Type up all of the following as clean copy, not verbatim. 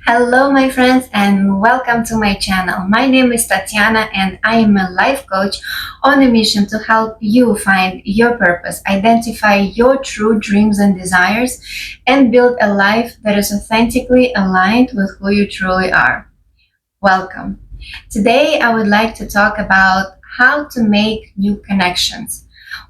Hello, my friends, and welcome to my channel. My name is Tatiana, and I am a life coach on a mission to help you find your purpose, identify your true dreams and desires, and build a life that is authentically aligned with who you truly are. Welcome. Today, I would like to talk about how to make new connections.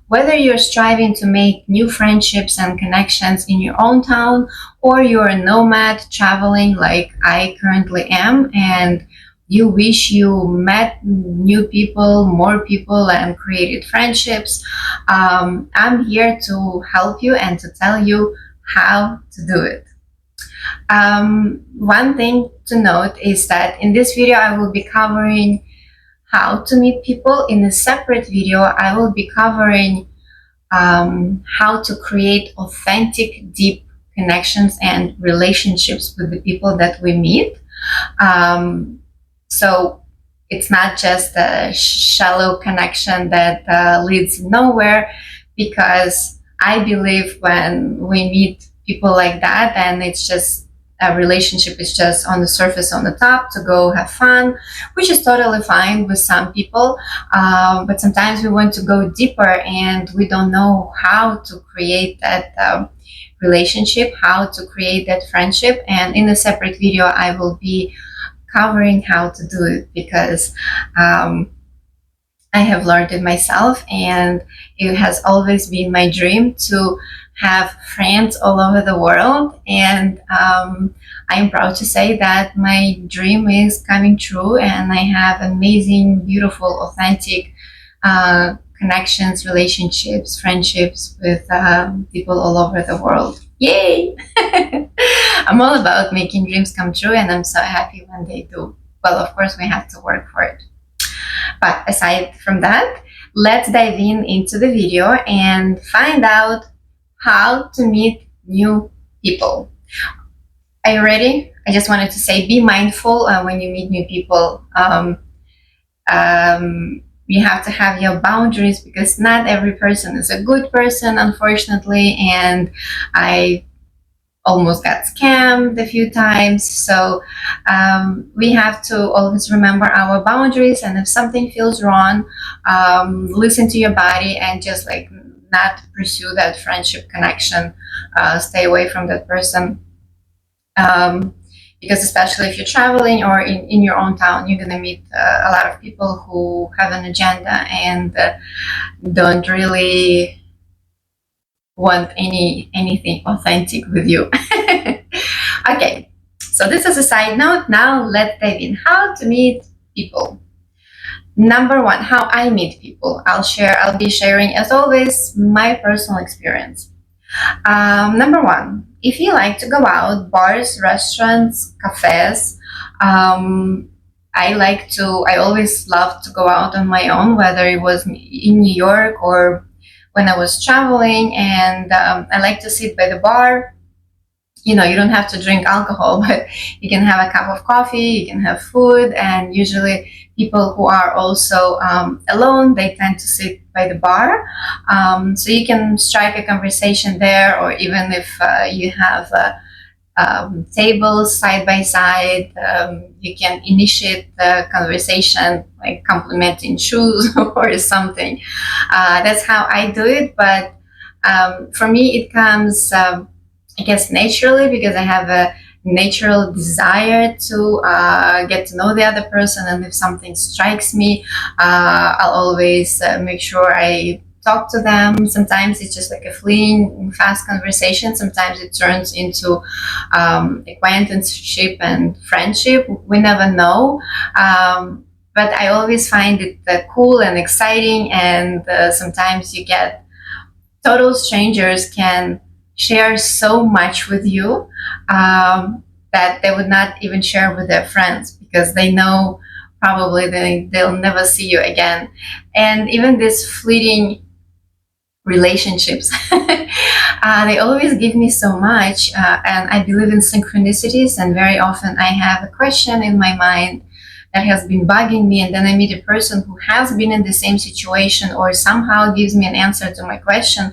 Whether you're striving to make new friendships and connections in your own town, or you're a nomad traveling like I currently am, and you wish you met new people, more people, and created friendships, I'm here to help you and to tell you how to do it. One thing to note is that in this video, I will be covering how to meet people. In a separate video, I will be covering how to create authentic, deep connections and relationships with the people that we meet. So it's not just a shallow connection that leads nowhere, because I believe when we meet people like that, and it's just a relationship is just on the surface, on the top, to go have fun, which is totally fine with some people. But sometimes we want to go deeper and we don't know how to create that relationship, how to create that friendship. And in a separate video, I will be covering how to do it, because I have learned it myself, and it has always been my dream to have friends all over the world. And I am proud to say that my dream is coming true, and I have amazing, beautiful, authentic connections, relationships, friendships with people all over the world. Yay! I'm all about making dreams come true, and I'm so happy when they do. Well, of course, we have to work for it. But aside from that, let's dive into the video and find out how to meet new people. Are you ready? I just wanted to say, be mindful when you meet new people. You have to have your boundaries, because not every person is a good person, unfortunately, and I almost got scammed a few times. So we have to always remember our boundaries, and if something feels wrong, listen to your body and just like not pursue that friendship connection. Stay away from that person, because especially if you're traveling or in your own town, you're gonna meet a lot of people who have an agenda and don't really want anything authentic with you. Okay, so this is a side note. Now let's dive in. How to meet people. Number one, how I meet people. I'll be sharing, as always, my personal experience. Number one, if you like to go out, bars, restaurants, cafes, I always love to go out on my own, whether it was in New York or when I was traveling, and I like to sit by the bar. You know, you don't have to drink alcohol, but you can have a cup of coffee, you can have food, and usually people who are also alone, they tend to sit by the bar. So you can strike a conversation there, or even if you have tables side by side, you can initiate the conversation, like complimenting shoes or something. That's how I do it, but for me it comes, I guess, naturally, because I have a natural desire to get to know the other person, and if something strikes me, I'll always make sure I talk to them. Sometimes it's just like a fleeting, fast conversation. Sometimes it turns into acquaintanceship and friendship. We never know. But I always find it cool and exciting, and sometimes you get total strangers can share so much with you that they would not even share with their friends, because they know probably they'll never see you again. And even these fleeting relationships, they always give me so much, and I believe in synchronicities, and very often I have a question in my mind that has been bugging me, and then I meet a person who has been in the same situation or somehow gives me an answer to my question.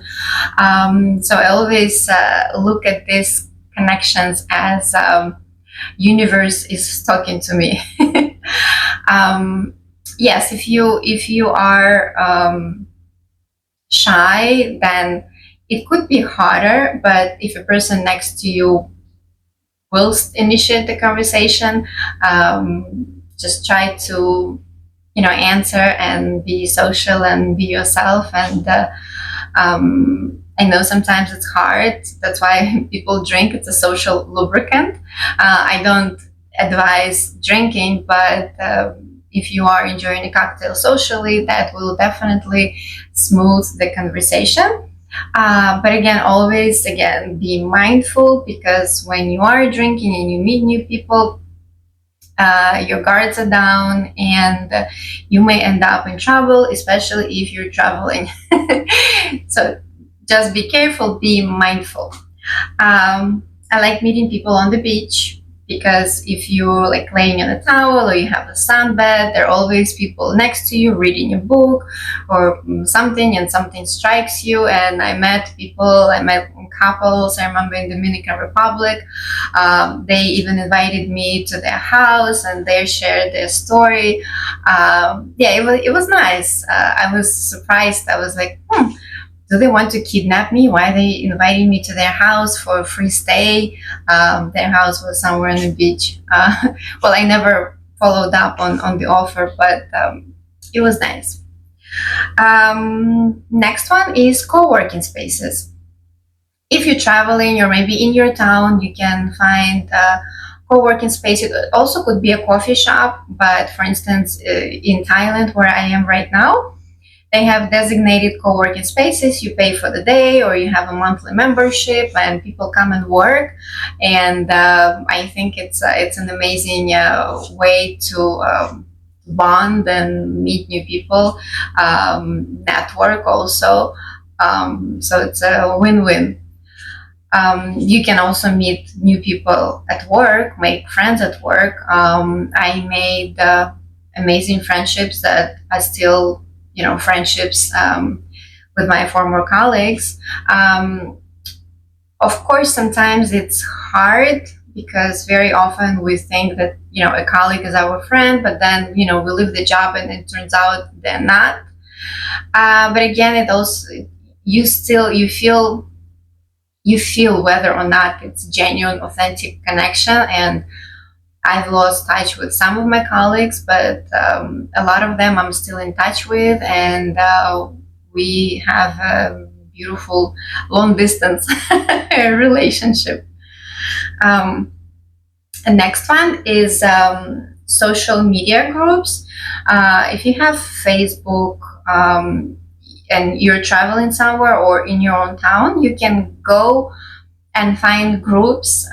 So I always look at these connections as universe is talking to me. um, yes, if you are shy, then it could be harder. But if a person next to you will initiate the conversation, just try to answer and be social and be yourself. And I know sometimes it's hard. That's why people drink. It's a social lubricant. I don't advise drinking, but if you are enjoying a cocktail socially, that will definitely smooth the conversation. But again, always again be mindful, because when you are drinking and you meet new people, your guards are down, and you may end up in trouble, especially if you're traveling. So just be careful, be mindful. I like meeting people on the beach, because if you're like laying on a towel or you have a sunbed, there are always people next to you reading a book or something, and something strikes you. And I met couples, I remember, in Dominican Republic. They even invited me to their house, and they shared their story. Yeah, it was nice. I was surprised. I was like, do they want to kidnap me? Why are they inviting me to their house for a free stay? Their house was somewhere on the beach. Well, I never followed up on the offer, but it was nice. Next one is co-working spaces. If you're traveling or maybe in your town, you can find co-working space. It also could be a coffee shop, but for instance, in Thailand, where I am right now, they have designated co-working spaces. You pay for the day, or you have a monthly membership, and people come and work. And I think it's an amazing way to bond and meet new people, network also. So it's a win-win. You can also meet new people at work, make friends at work. I made amazing friendships that are still, friendships with my former colleagues. Of course, sometimes it's hard, because very often we think that, a colleague is our friend, but then, we leave the job and it turns out they're not. But again, it also, you feel whether or not it's genuine, authentic connection. And I've lost touch with some of my colleagues, but a lot of them I'm still in touch with, and we have a beautiful long distance relationship. The next one is social media groups. If you have Facebook, and you're traveling somewhere or in your own town, you can go and find groups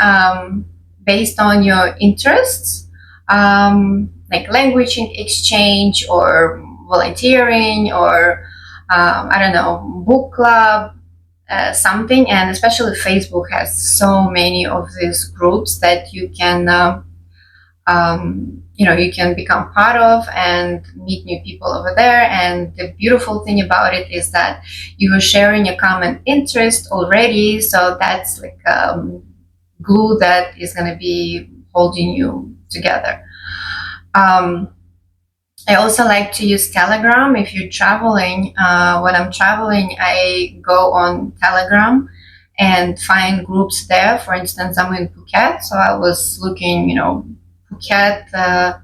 based on your interests, like language exchange or volunteering, or I don't know, book club, something. And especially Facebook has so many of these groups that you can you can become part of and meet new people over there. And the beautiful thing about it is that you are sharing a common interest already, so that's like glue that is going to be holding you together. I also like to use Telegram if you're traveling. When I'm traveling, I go on Telegram and find groups there. For instance, I'm in Phuket, so I was looking, Phuket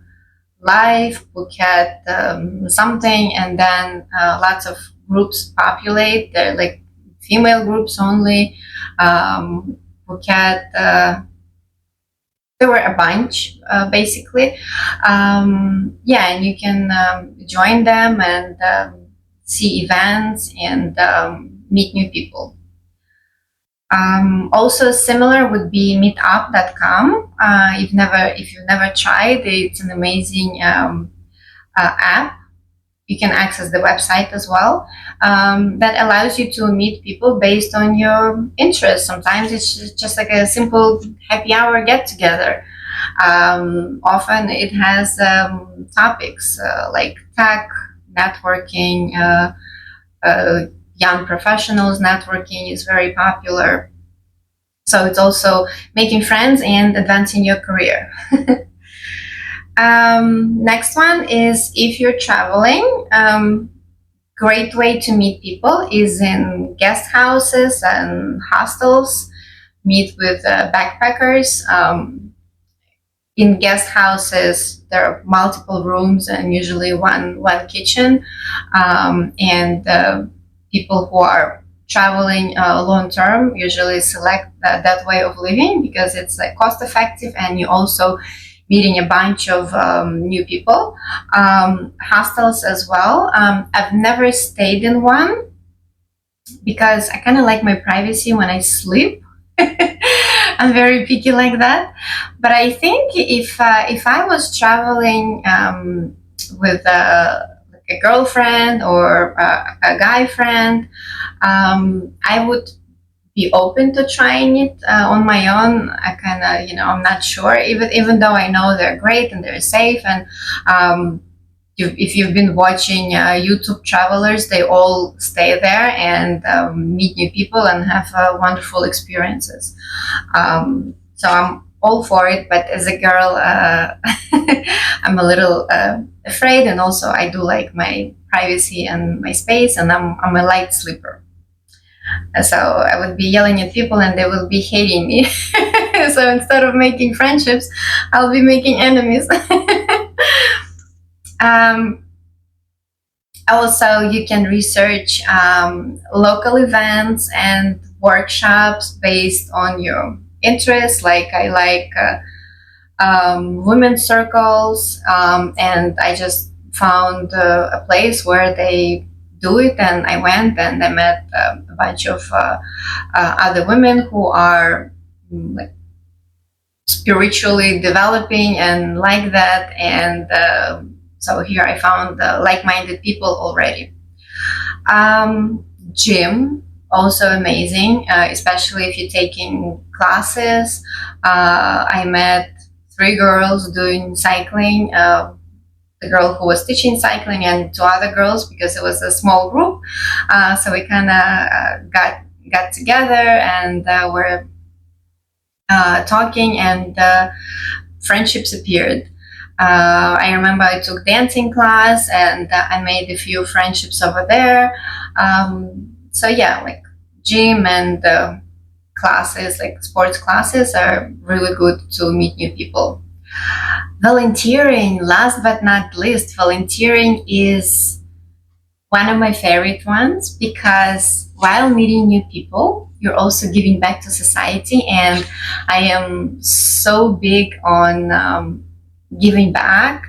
life, Phuket something, and then lots of groups populate. They're like female groups only. Phuket, there were a bunch, basically. Yeah, and you can join them and see events and meet new people. Also similar would be meetup.com. If you've never tried, it's an amazing app. You can access the website as well. That allows you to meet people based on your interests. Sometimes it's just like a simple happy hour get together. Often it has topics like tech, networking, young professionals networking is very popular. So it's also making friends and advancing your career. Next one is if you're traveling. Great way to meet people is in guest houses and hostels. Meet with backpackers. In guest houses, there are multiple rooms and usually one kitchen. And people who are traveling long term usually select that way of living because it's like cost effective, and you also meeting a bunch of new people. Hostels as well. I've never stayed in one because I kind of like my privacy when I sleep. I'm very picky like that. But I think if I was traveling with like a girlfriend or a guy friend, I would be open to trying it on my own. I kind of, I'm not sure, even though I know they're great and they're safe. And if you've been watching YouTube travelers, they all stay there and meet new people and have wonderful experiences. So I'm all for it, but as a girl, I'm a little afraid, and also I do like my privacy and my space, and I'm a light sleeper. So I would be yelling at people and they will be hating me. So instead of making friendships, I'll be making enemies. um, Also, you can research local events and workshops based on your interests. Like I like women's circles, and I just found a place where they do it, and I went and I met a bunch of other women who are like spiritually developing and like that. And so here I found like-minded people already. Gym, also amazing, especially if you're taking classes. I met three girls doing cycling. The girl who was teaching cycling and two other girls, because it was a small group. So we kind of got together and were talking, and friendships appeared. I remember I took dancing class, and I made a few friendships over there. So yeah, like gym and classes, like sports classes, are really good to meet new people. Volunteering, last but not least, volunteering is one of my favorite ones because while meeting new people, you're also giving back to society. And I am so big on giving back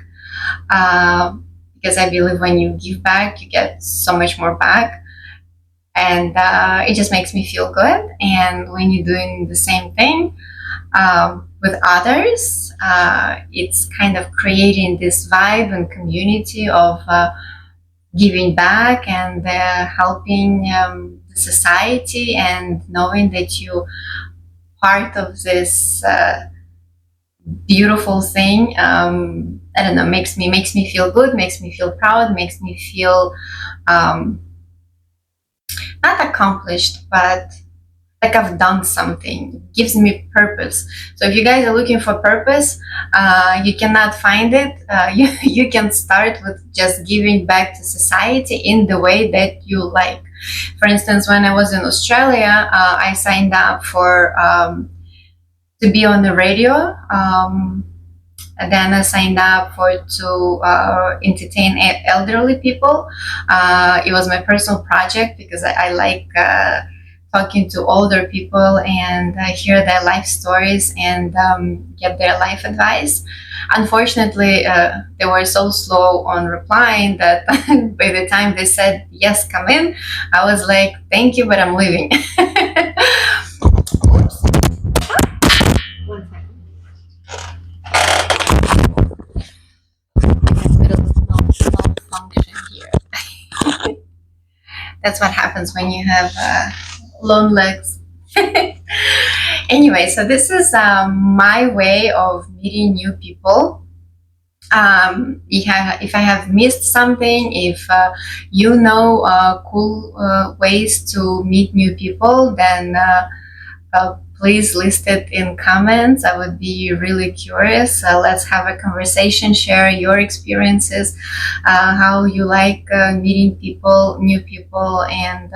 because I believe when you give back, you get so much more back. And it just makes me feel good. And when you're doing the same thing with others, it's kind of creating this vibe and community of giving back and helping the society, and knowing that you're part of this beautiful thing. I don't know, makes me feel good, makes me feel proud, makes me feel not accomplished, but like I've done something. It gives me purpose. So if you guys are looking for purpose, you cannot find it. You can start with just giving back to society in the way that you like. For instance, when I was in Australia, I signed up for to be on the radio. And then I signed up to entertain elderly people. It was my personal project because I like talking to older people and hear their life stories and get their life advice. Unfortunately, they were so slow on replying that by the time they said, yes, come in, I was like, thank you, but I'm leaving. One second. Small function here. That's what happens when you have long legs. Anyway, so this is my way of meeting new people. If I have missed something, if you know cool ways to meet new people, then please list it in comments. I would be really curious. Let's have a conversation, share your experiences, how you like meeting people, new people, and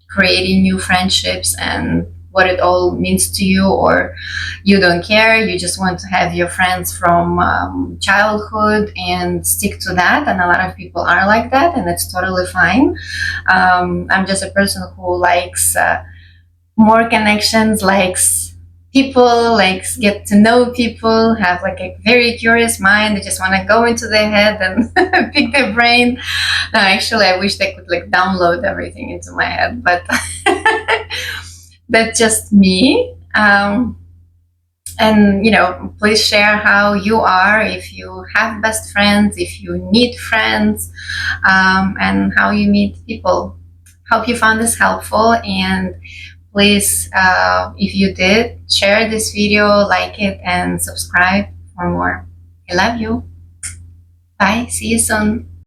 creating new friendships, and what it all means to you, or you don't care, you just want to have your friends from childhood and stick to that. And a lot of people are like that, and it's totally fine. I'm just a person who likes more connections, likes people, likes get to know people, have like a very curious mind. They just want to go into their head and pick their brain. No, actually, I wish they could like download everything into my head, but that's just me. And please share how you are, if you have best friends, if you need friends, and how you meet people. Hope you found this helpful, and please, if you did, share this video, like it, and subscribe for more. I love you. Bye. See you soon.